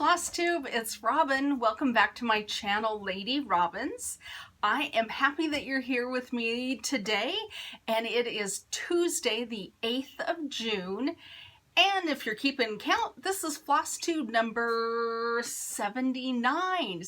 FlossTube, it's Robin. Welcome back to my channel, Lady Robins. I am happy that you're here with me today, and it is Tuesday, the 8th of June. And if you're keeping count, this is FlossTube number 79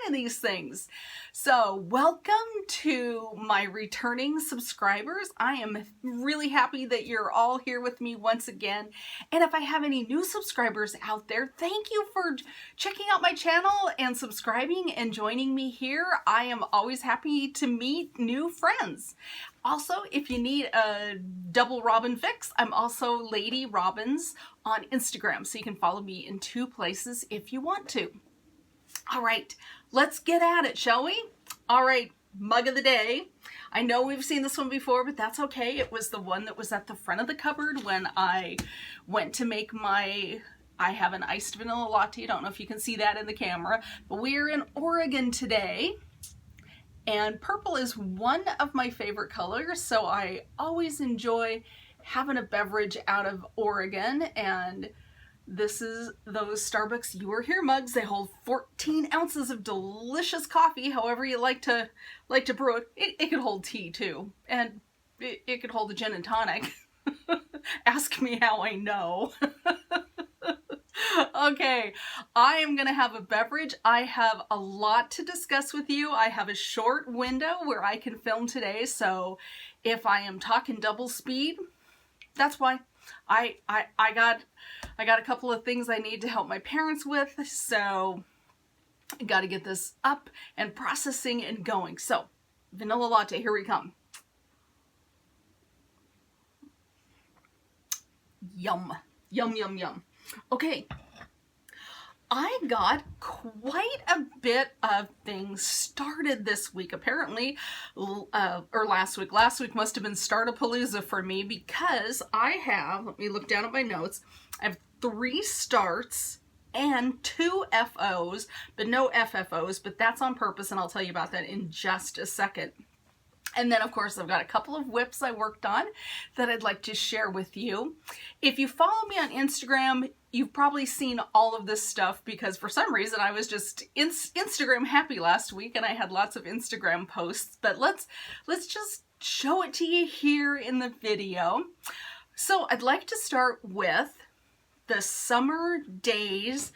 of these things. So welcome to my returning subscribers. I am really happy that you're all here with me once again. And if I have any new subscribers out there, thank you for checking out my channel and subscribing and joining me here. I am always happy to meet new friends. Also, if you need a double Robin fix, I'm also Lady Robins on Instagram, so you can follow me in two places if you want to. All right, let's get at it, shall we? All right, mug of the day. I know we've seen this one before, but that's okay. It was the one that was at the front of the cupboard when I went to make I have an iced vanilla latte. I don't know if you can see that in the camera, but we're in Oregon today. And purple is one of my favorite colors, so I always enjoy having a beverage out of Oregon. And this is those Starbucks You Are Here mugs. They hold 14 ounces of delicious coffee, however you like to brew it. It could hold tea too, and it could hold a gin and tonic. Ask me how I know. Okay, I am going to have a beverage. I have a lot to discuss with you. I have a short window where I can film today, so if I am talking double speed, that's why. I got a couple of things I need to help my parents with, so I got to get this up and processing and going. So, vanilla latte, here we come. Yum. Yum, yum, yum. Okay, I got quite a bit of things started this week, apparently, or last week. Last week must have been Startapalooza for me because I have, let me look down at my notes, I have 3 starts and 2 FOs, but no FFOs, but that's on purpose, and I'll tell you about that in just a second. And then, of course, I've got a couple of whips I worked on that I'd like to share with you. If you follow me on Instagram, you've probably seen all of this stuff because for some reason I was just Instagram happy last week and I had lots of Instagram posts. But let's just show it to you here in the video. So I'd like to start with the Summer Days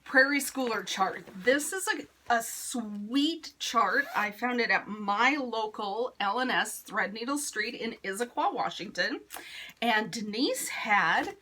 Prairie Schooler chart. This is a sweet chart. I found it at my local L&S Threadneedle Street in Issaquah, Washington. And Denise had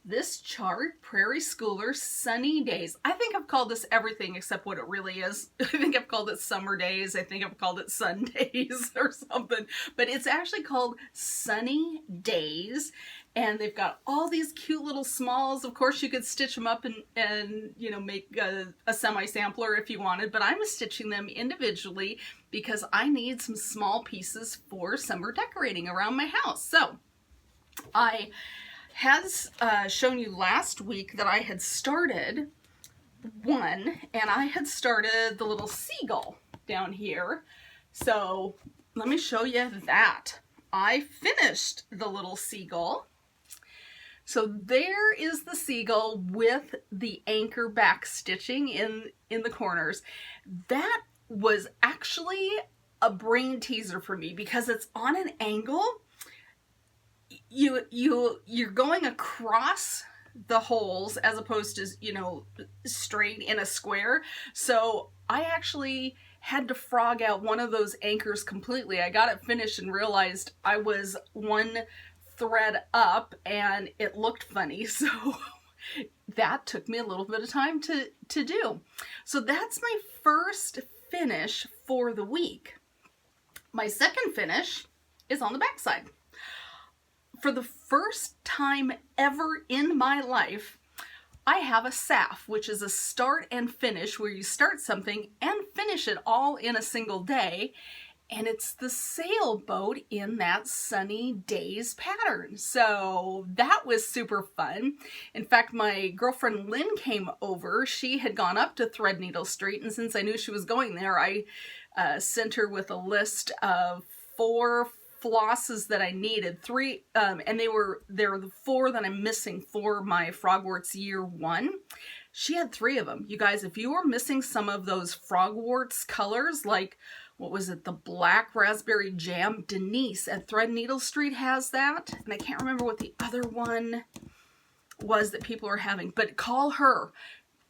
this chart, Prairie Schooler Sunny Days. I think I've called this everything except what it really is. I think I've called it Summer Days. I think I've called it Sundays or something. But it's actually called Sunny Days. And they've got all these cute little smalls. Of course, you could stitch them up and you know, make a semi-sampler if you wanted. But I'm stitching them individually because I need some small pieces for summer decorating around my house. So I had shown you last week that I had started one, and I had started the little seagull down here. So let me show you that. I finished the little seagull. So there is the seagull with the anchor back stitching in the corners. That was actually a brain teaser for me because it's on an angle. You're going across the holes as opposed to, you know, straight in a square. So I actually had to frog out one of those anchors completely. I got it finished and realized I was one thread up and it looked funny, so that took me a little bit of time to do. So that's my first finish for the week. My second finish is on the back side. For the first time ever in my life, I have a SAF, which is a start and finish, where you start something and finish it all in a single day. And it's the sailboat in that Sunny Days pattern. So that was super fun. In fact, my girlfriend Lynn came over. She had gone up to Threadneedle Street, and since I knew she was going there, I sent her with a list of 4 flosses that I needed. 3, and they're the 4 that I'm missing for my Frogworts Year 1. She had 3 of them. You guys, if you were missing some of those frogworts colors, like, what was it, the black raspberry jam, Denise at Threadneedle Street has that. And I can't remember what the other one was that people are having, but call her.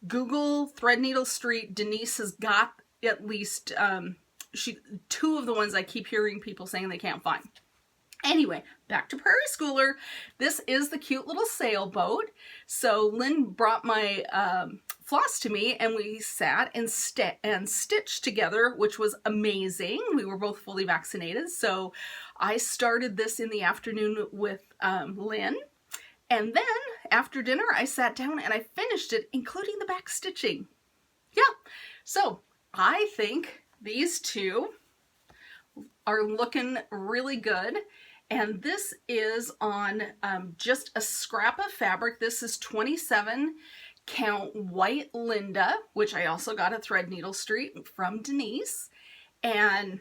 Google Threadneedle Street. Denise has got at least 2 of the ones I keep hearing people saying they can't find. Anyway, back to Prairie Schooler. This is the cute little sailboat. So Lynn brought my floss to me, and we sat and stitched together, which was amazing. We were both fully vaccinated. So I started this in the afternoon with Lynn. And then after dinner, I sat down and I finished it, including the back stitching. Yeah, so I think these 2 are looking really good. And this is on just a scrap of fabric. This is 27 count white Linda, which I also got at Threadneedle Street from Denise. And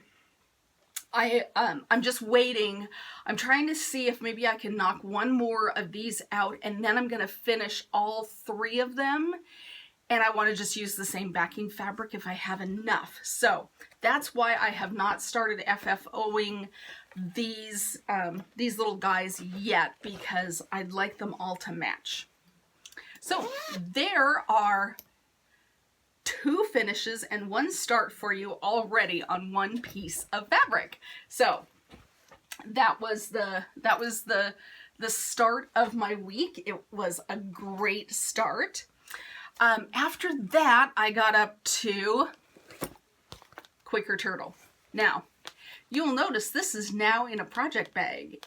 I'm just waiting. I'm trying to see if maybe I can knock 1 more of these out, and then I'm going to finish all 3 of them. And I want to just use the same backing fabric if I have enough. So that's why I have not started FFOing these little guys yet, because I'd like them all to match. So there are 2 finishes and 1 start for you already on 1 piece of fabric. So that was the start of my week. It was a great start. After that, I got up to Quaker Turtle. Now, you'll notice this is now in a project bag.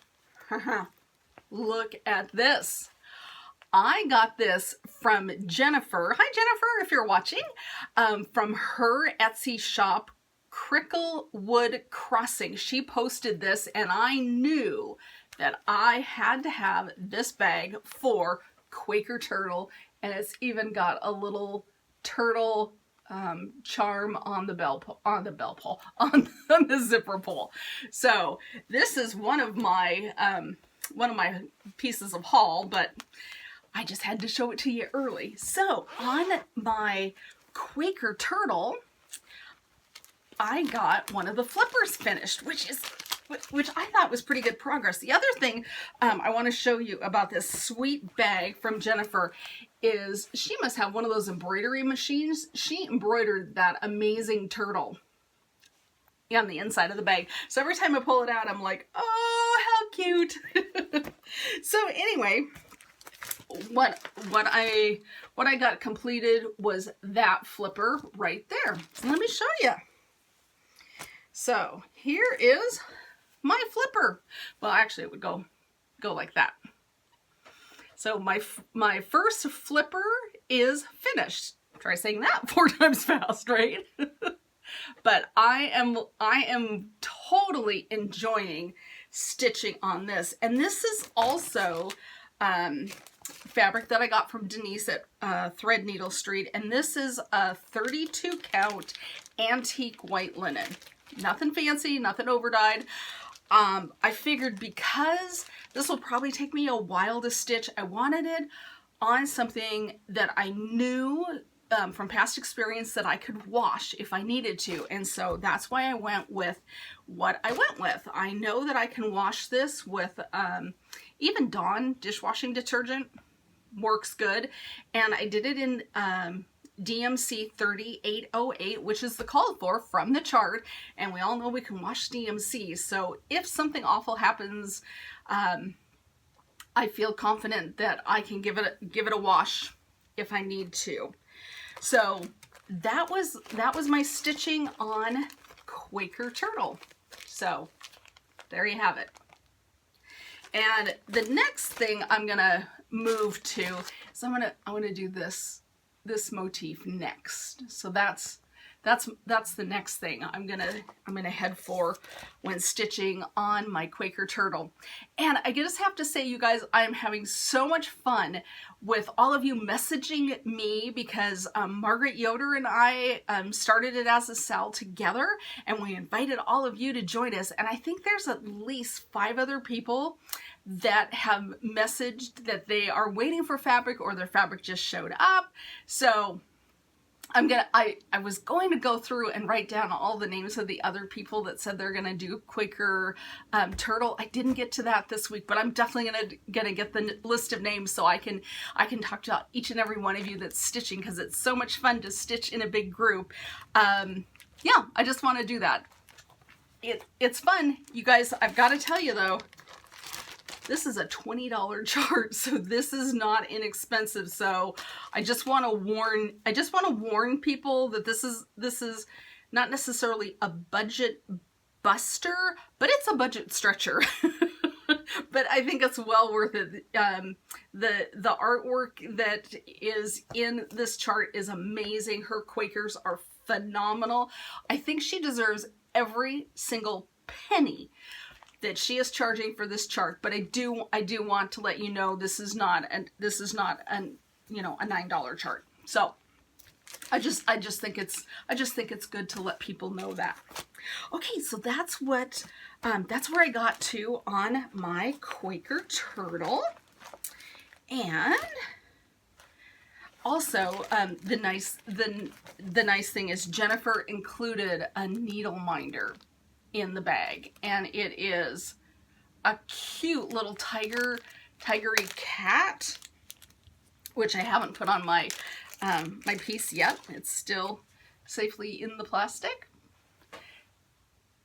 Look at this. I got this from Jennifer. Hi, Jennifer, if you're watching. From her Etsy shop, Cricklewood Crossing. She posted this, and I knew that I had to have this bag for Quaker Turtle, and it's even got a little turtle charm on the zipper pull. So this is one of my pieces of haul, but I just had to show it to you early. So on my Quaker Turtle, I got one of the flippers finished, which I thought was pretty good progress. The other thing I want to show you about this sweet bag from Jennifer is she must have one of those embroidery machines. She embroidered that amazing turtle on the inside of the bag. So every time I pull it out, I'm like, oh, how cute. So anyway, what I got completed was that flipper right there. So let me show you. So here is my flipper. Well, actually it would go like that. So my first flipper is finished. Try saying that 4 times fast, right? But I am totally enjoying stitching on this. And this is also fabric that I got from Denise at Threadneedle Street. And this is a 32 count antique white linen. Nothing fancy, nothing overdyed. I figured because this will probably take me a while to stitch, I wanted it on something that I knew from past experience that I could wash if I needed to. And so that's why I went with what I went with. I know that I can wash this with even Dawn dishwashing detergent, works good. And I did it in DMC 3808, which is the called for from the chart, and we all know we can wash DMC. So if something awful happens, I feel confident that I can give it a wash if I need to. So that was my stitching on Quaker Turtle. So there you have it. And the next thing I'm gonna move to is I'm gonna do this motif next. So that's the next thing I'm gonna head for when stitching on my Quaker Turtle. And I just have to say, you guys, I'm having so much fun with all of you messaging me, because Margaret Yoder and I started it as a cell together, and we invited all of you to join us. And I think there's at least 5 other people that have messaged that they are waiting for fabric or their fabric just showed up. So I was going to go through and write down all the names of the other people that said they're gonna do Quaker Turtle. I didn't get to that this week, but I'm definitely gonna get the list of names so I can talk to each and every one of you that's stitching, because it's so much fun to stitch in a big group. Yeah, I just want to do that. It's fun, you guys. I've got to tell you though, this is a $20 chart, so this is not inexpensive. So I just want to warn people that this is not necessarily a budget buster, but it's a budget stretcher. But I think it's well worth it. The artwork that is in this chart is amazing. Her Quakers are phenomenal. I think she deserves every single penny that she is charging for this chart, but I do want to let you know this is not a $9 chart. So I just think it's good to let people know that. Okay, so that's where I got to on my Quaker Turtle. And also, the nice thing is Jennifer included a needle minder in the bag, and it is a cute little tigery cat, which I haven't put on my my piece yet. It's still safely in the plastic.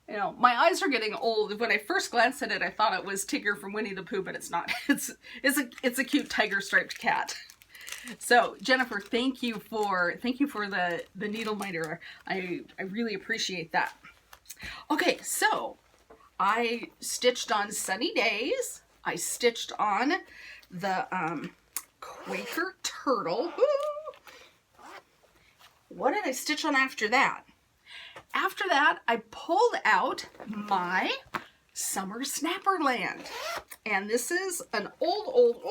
You know, my eyes are getting old. When I first glanced at it, I thought it was Tigger from Winnie the Pooh, but it's not. It's a cute tiger striped cat. So Jennifer, thank you for the needle minder. I really appreciate that. Okay, so I stitched on Sunny Days. I stitched on the Quaker Turtle. Ooh. What did I stitch on after that? After that, I pulled out my Summer SnapperLand. And this is an old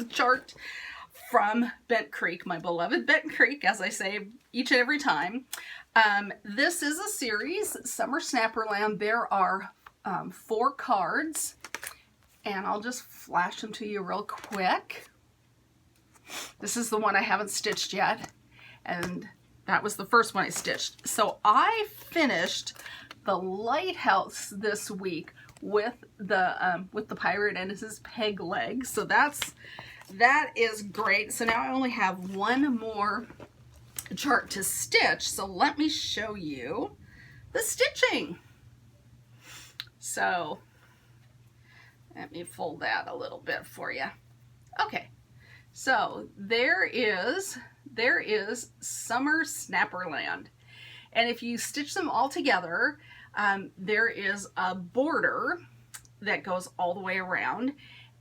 chart from Bent Creek, my beloved Bent Creek, as I say each and every time. This is a series, Summer SnapperLand. There are 4 cards, and I'll just flash them to you real quick. This is the one I haven't stitched yet, and that was the first one I stitched. So I finished the Lighthouse this week with the pirate and his peg leg. So that is great. So now I only have one more chart to stitch, so let me show you the stitching. So let me fold that a little bit for you. Okay, so there is Summer SnapperLand, and if you stitch them all together, there is a border that goes all the way around.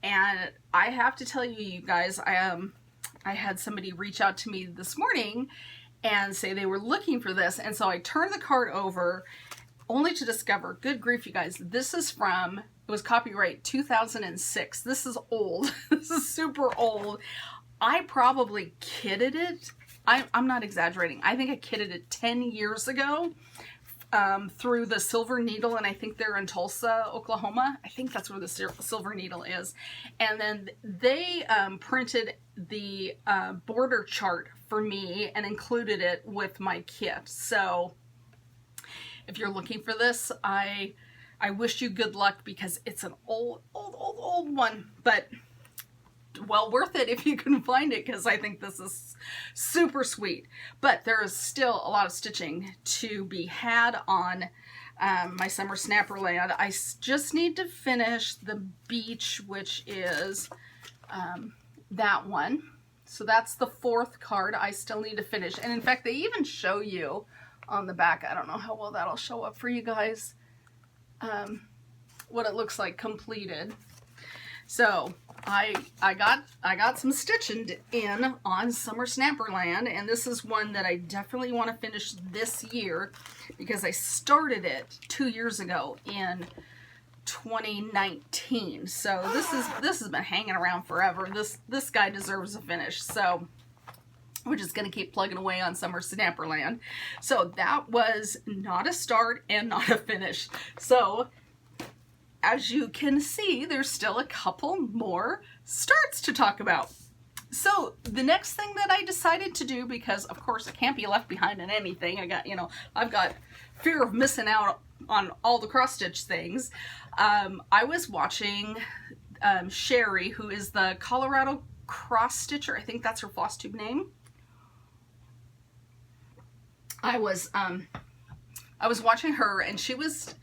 And I have to tell you, you guys, I had somebody reach out to me this morning and say they were looking for this, and so I turned the card over only to discover, good grief, you guys, this is from, it was copyright 2006. This is old. This is super old. I probably kitted it. I'm not exaggerating. I think I kitted it 10 years ago through the Silver Needle, and I think they're in Tulsa, Oklahoma. I think that's where the Silver Needle is. And then they printed the border chart for me and included it with my kit. So if you're looking for this, I wish you good luck, because it's an old one, but well worth it if you can find it, because I think this is super sweet. But there is still a lot of stitching to be had on my Summer SnapperLand. I just need to finish the beach, which is that one. So that's the 4th card I still need to finish. And in fact, they even show you on the back, I don't know how well that'll show up for you guys, what it looks like completed. So I got some stitching in on Summer SnapperLand, and this is one that I definitely want to finish this year, because I started it 2 years ago in 2019. So this has been hanging around forever. This guy deserves a finish. So we're just going to keep plugging away on Summer SnapperLand. So that was not a start and not a finish. So as you can see, there's still a couple more starts to talk about. So the next thing that I decided to do, because of course I can't be left behind in anything, I've got fear of missing out on all the cross stitch things. I was watching Sherry, who is the Colorado cross stitcher. I think that's her FlossTube name. I was watching her, and she was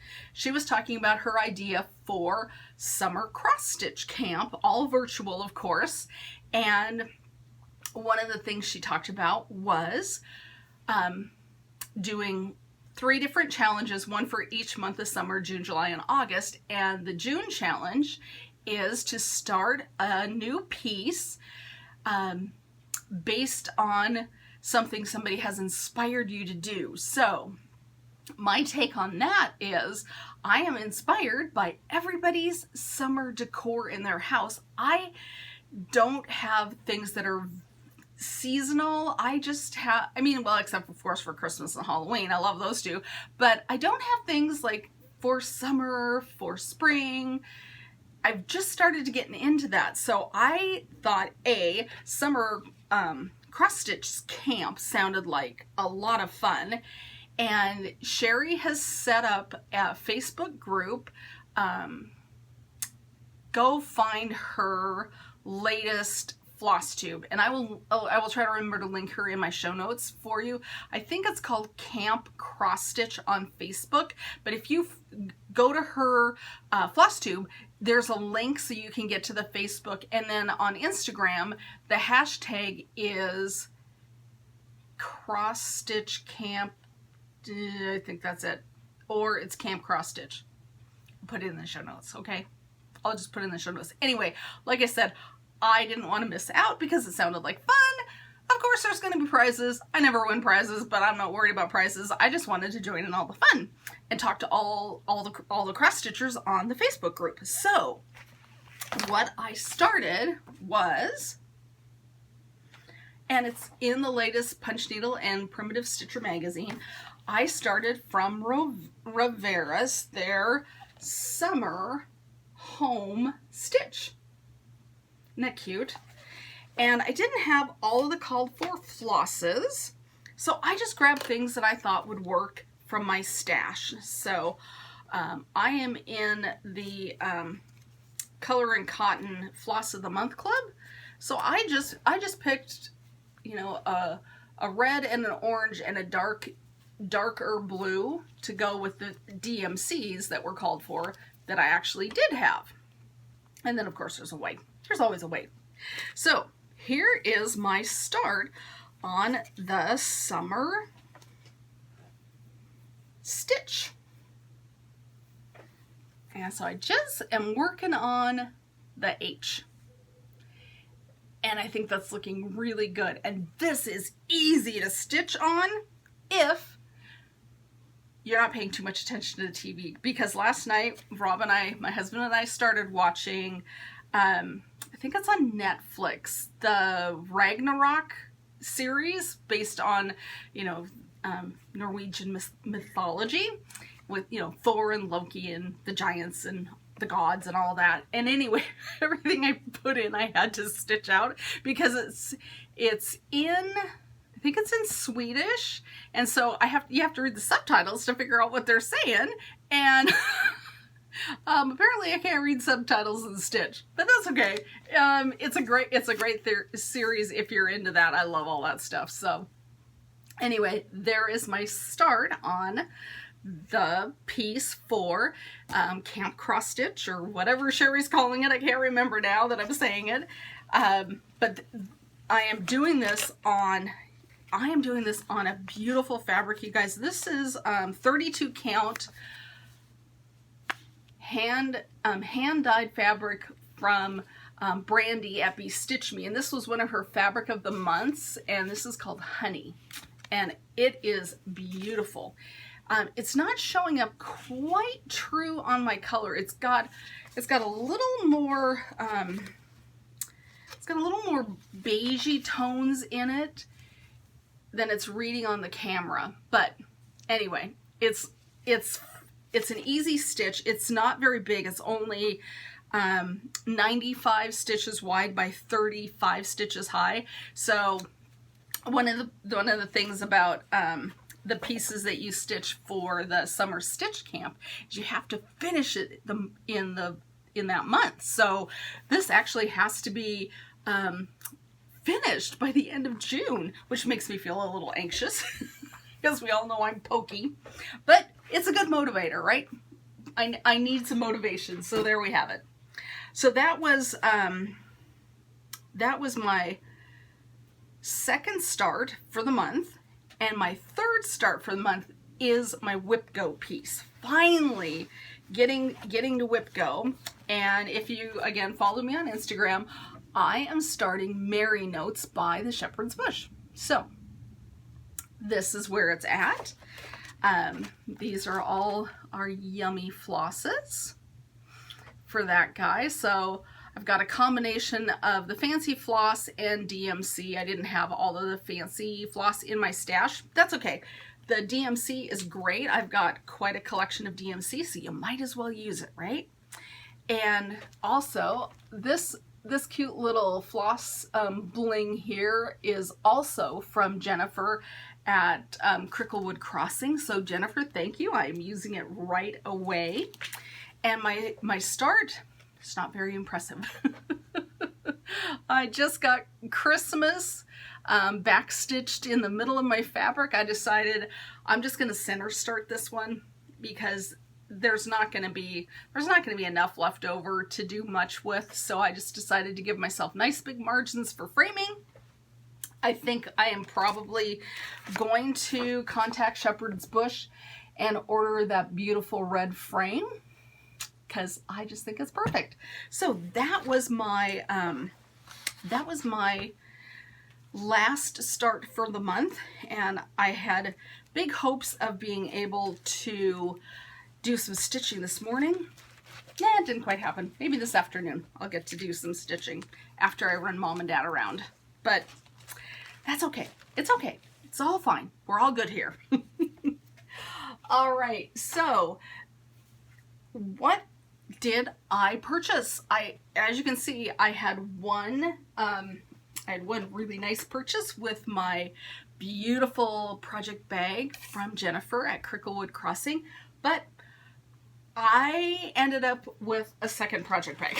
talking about her idea for summer cross stitch camp, all virtual, of course. And one of the things she talked about was doing 3 different challenges, one for each month of summer, June, July, and August. And the June challenge is to start a new piece based on something somebody has inspired you to do. So my take on that is I am inspired by everybody's summer decor in their house. I don't have things that are seasonal. I just have, well, except of course for Christmas and Halloween. I love those too. But I don't have things like for summer, for spring. I've just started to get into that. So I thought summer cross stitch camp sounded like a lot of fun. And Sherry has set up a Facebook group. Go find her latest FlossTube, and I will try to remember to link her in my show notes for you. I think it's called Camp Cross Stitch on Facebook, but if you go to her FlossTube, there's a link so you can get to the Facebook, and then on Instagram, the hashtag is Cross Stitch Camp. I think that's it, or it's Camp Cross Stitch. Put it in the show notes, okay? I'll just put it in the show notes. Anyway, like I said, I didn't want to miss out because it sounded like fun. Of course, there's going to be prizes. I never win prizes, but I'm not worried about prizes. I just wanted to join in all the fun and talk to all the cross stitchers on the Facebook group. So, what I started was, and it's in the latest Punch Needle and Primitive Stitcher magazine, I started from Rivera's, their summer home stitch. Isn't that cute? And I didn't have all of the called for flosses, so I just grabbed things that I thought would work from my stash. So I am in the Color and Cotton Floss of the Month Club. So I just picked, a red and an orange and a darker blue to go with the DMCs that were called for that I actually did have. And then of course there's a white. There's always a white. So here is my start on the summer stitch. And so I just am working on the H. And I think that's looking really good. And this is easy to stitch on if you're not paying too much attention to the TV. Because last night, Rob and I, my husband and I, started watching, I think it's on Netflix, the Ragnarok series based on, Norwegian mythology with, Thor and Loki and the giants and the gods and all that. And anyway, everything I put in, I had to stitch out because it's in, I think it's in Swedish, and so you have to read the subtitles to figure out what they're saying, and apparently I can't read subtitles and stitch, but that's okay. It's a great series if you're into that. I love all that stuff. So anyway, there is my start on the piece for Camp Cross Stitch, or whatever Sherry's calling it. I can't remember now that I'm saying it, but I am doing this on a beautiful fabric, you guys. This is 32 count hand dyed fabric from Brandy at Be Stitch Me, and this was one of her fabric of the months, and this is called Honey, and it is beautiful. It's not showing up quite true on my color. It's got a little more beigey tones in it than it's reading on the camera. But anyway, it's it's an easy stitch. It's not very big. It's only 95 stitches wide by 35 stitches high. So one of the things about the pieces that you stitch for the summer stitch camp is you have to finish it in that month. So this actually has to be finished by the end of June, which makes me feel a little anxious because we all know I'm pokey, but it's a good motivator, right? I need some motivation, so there we have it. So that was my second start for the month, and my third start for the month is my Whip Go piece. Finally getting to Whip Go. And if you again follow me on Instagram, I am starting Merry Notes by the Shepherd's Bush. So this is where it's at. These are all our yummy flosses for that guy. So I've got a combination of the fancy floss and DMC. I didn't have all of the fancy floss in my stash. That's okay. The DMC is great. I've got quite a collection of DMC, so you might as well use it, right? And also this cute little floss bling here is also from Jennifer at Cricklewood Crossing. So Jennifer, thank you. I'm using it right away. And my start, it's not very impressive. I just got Christmas backstitched in the middle of my fabric. I decided I'm just going to center start this one because there's not going to be enough left over to do much with. So I just decided to give myself nice big margins for framing. I think I am probably going to contact Shepherd's Bush and order that beautiful red frame, because I just think it's perfect. So that was my last start for the month, and I had big hopes of being able to do some stitching this morning. Yeah, it didn't quite happen. Maybe this afternoon I'll get to do some stitching after I run Mom and Dad around, but that's okay. It's okay. It's all fine. We're all good here. All right, so what did I purchase? As you can see, I had one really nice purchase with my beautiful project bag from Jennifer at Cricklewood Crossing, but I ended up with a second project bag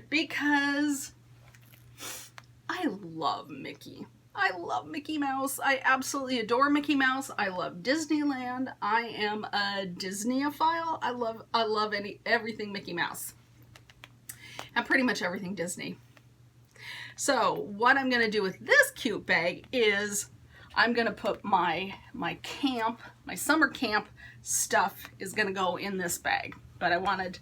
because I love Mickey. I love Mickey Mouse. I absolutely adore Mickey Mouse. I love Disneyland. I am a Disneyophile. I love everything Mickey Mouse. And pretty much everything Disney. So what I'm going to do with this cute bag is I'm going to put my summer camp stuff is going to go in this bag. But I wanted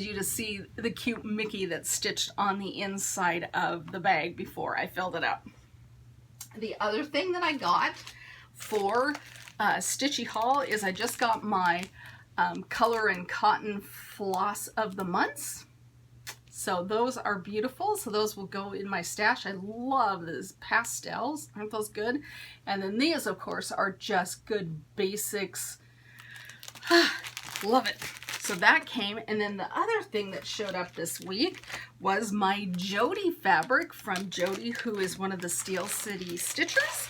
you to see the cute Mickey that's stitched on the inside of the bag before I filled it up. The other thing that I got for Stitchy Haul is I just got my Color and Cotton Floss of the Months. So those are beautiful. So those will go in my stash. I love those pastels. Aren't those good? And then these, of course, are just good basics. Love it. So that came, and then the other thing that showed up this week was my Jodi fabric from Jodi, who is one of the Steel City Stitchers.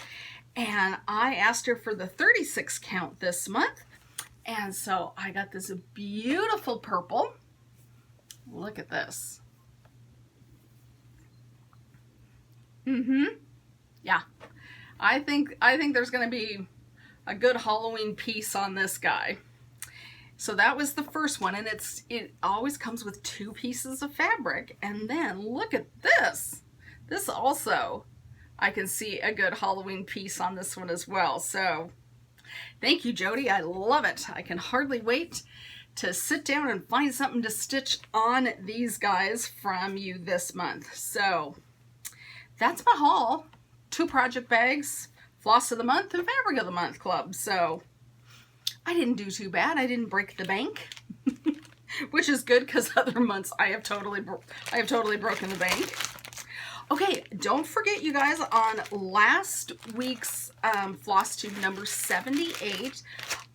And I asked her for the 36 count this month. And so I got this beautiful purple. Look at this. Yeah. I think there's going to be a good Halloween piece on this guy. So that was the first one, and it always comes with 2 pieces of fabric. And then look at this. This also, I can see a good Halloween piece on this one as well. So thank you, Jodi. I love it. I can hardly wait to sit down and find something to stitch on these guys from you this month. So that's my haul. 2 project bags, Floss of the Month, and Fabric of the Month Club. So I didn't do too bad. I didn't break the bank, which is good because other months I have totally broken the bank. Okay, don't forget, you guys, on last week's FlossTube number 78,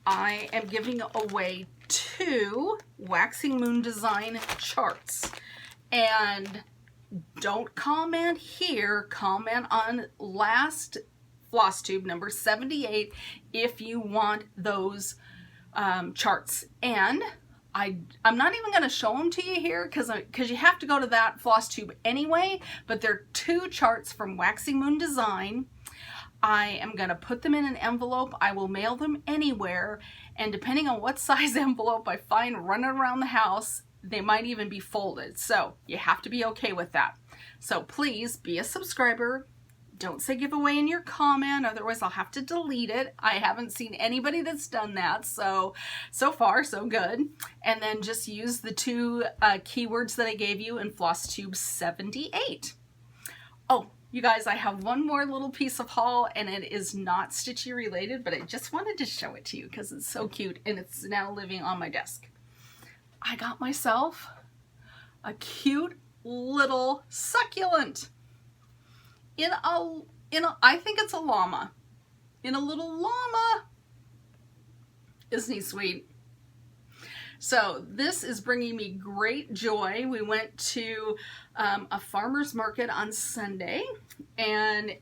I am giving away 2 Waxing Moon Design charts. And don't comment here, comment on last floss tube number 78 if you want those charts. And I'm not even going to show them to you here because you have to go to that floss tube anyway, but they're 2 charts from Waxing Moon Design. I am going to put them in an envelope. I will mail them anywhere, and depending on what size envelope I find running around the house, they might even be folded. So you have to be okay with that. So please be a subscriber. Don't say giveaway in your comment, otherwise I'll have to delete it. I haven't seen anybody that's done that, so far so good. And then just use the 2 keywords that I gave you in FlossTube 78. Oh, you guys, I have one more little piece of haul, and it is not Stitchy related, but I just wanted to show it to you because it's so cute, and it's now living on my desk. I got myself a cute little succulent. I think it's a llama. In a little llama. Isn't he sweet? So this is bringing me great joy. We went to a farmer's market on Sunday, and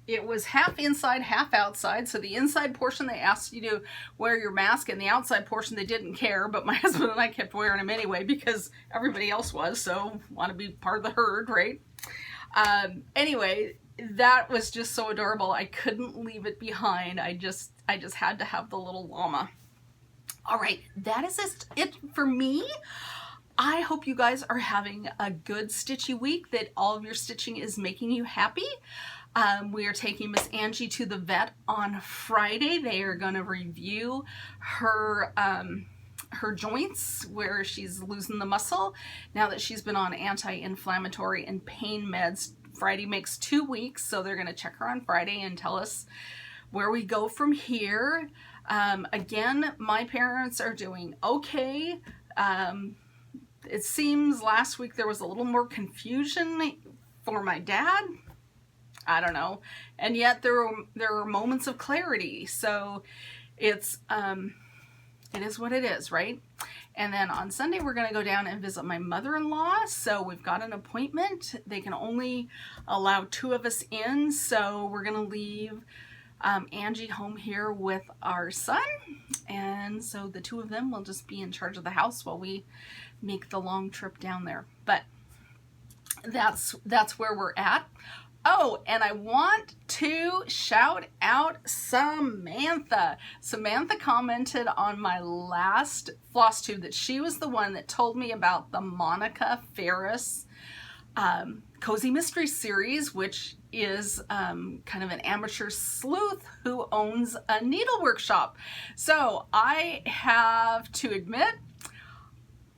it was half inside, half outside. So the inside portion, they asked you to wear your mask, and the outside portion, they didn't care. But my husband and I kept wearing them anyway because everybody else was, so want to be part of the herd, right? Anyway, that was just so adorable. I couldn't leave it behind. I just had to have the little llama. All right, that is it for me. I hope you guys are having a good stitchy week, that all of your stitching is making you happy. We are taking Miss Angie to the vet on Friday. They are going to review her joints where she's losing the muscle now that she's been on anti-inflammatory and pain meds. Friday makes 2 weeks, so they're going to check her on Friday and tell us where we go from here. Again, my parents are doing okay. It seems last week there was a little more confusion for my dad. I don't know. And yet there are moments of clarity. So it's it is what it is, right? And then on Sunday, we're going to go down and visit my mother-in-law. So we've got an appointment. They can only allow 2 of us in. So we're going to leave Angie home here with our son. And so the 2 of them will just be in charge of the house while we make the long trip down there. But that's where we're at. Oh, and I want to shout out Samantha. Samantha commented on my last floss tube that she was the one that told me about the Monica Ferris Cozy Mystery series, which is kind of an amateur sleuth who owns a needle workshop. So I have to admit,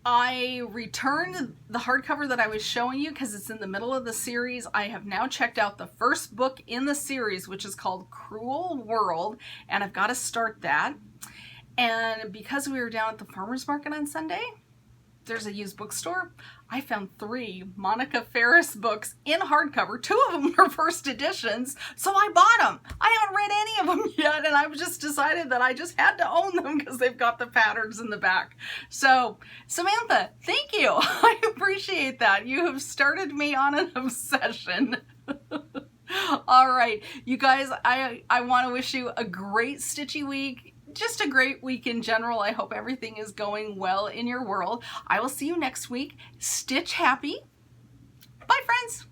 I returned the hardcover that I was showing you because it's in the middle of the series. I have now checked out the first book in the series, which is called Cruel World, and I've got to start that. And because we were down at the farmer's market on Sunday, there's a used bookstore. I found 3 Monica Ferris books in hardcover. 2 of them were first editions, so I bought them. I haven't read any of them yet, and I've just decided that I just had to own them because they've got the patterns in the back. So, Samantha, thank you. I appreciate that. You have started me on an obsession. All right, you guys, I want to wish you a great stitchy week. Just a great week in general. I hope everything is going well in your world. I will see you next week. Stitch happy. Bye, friends.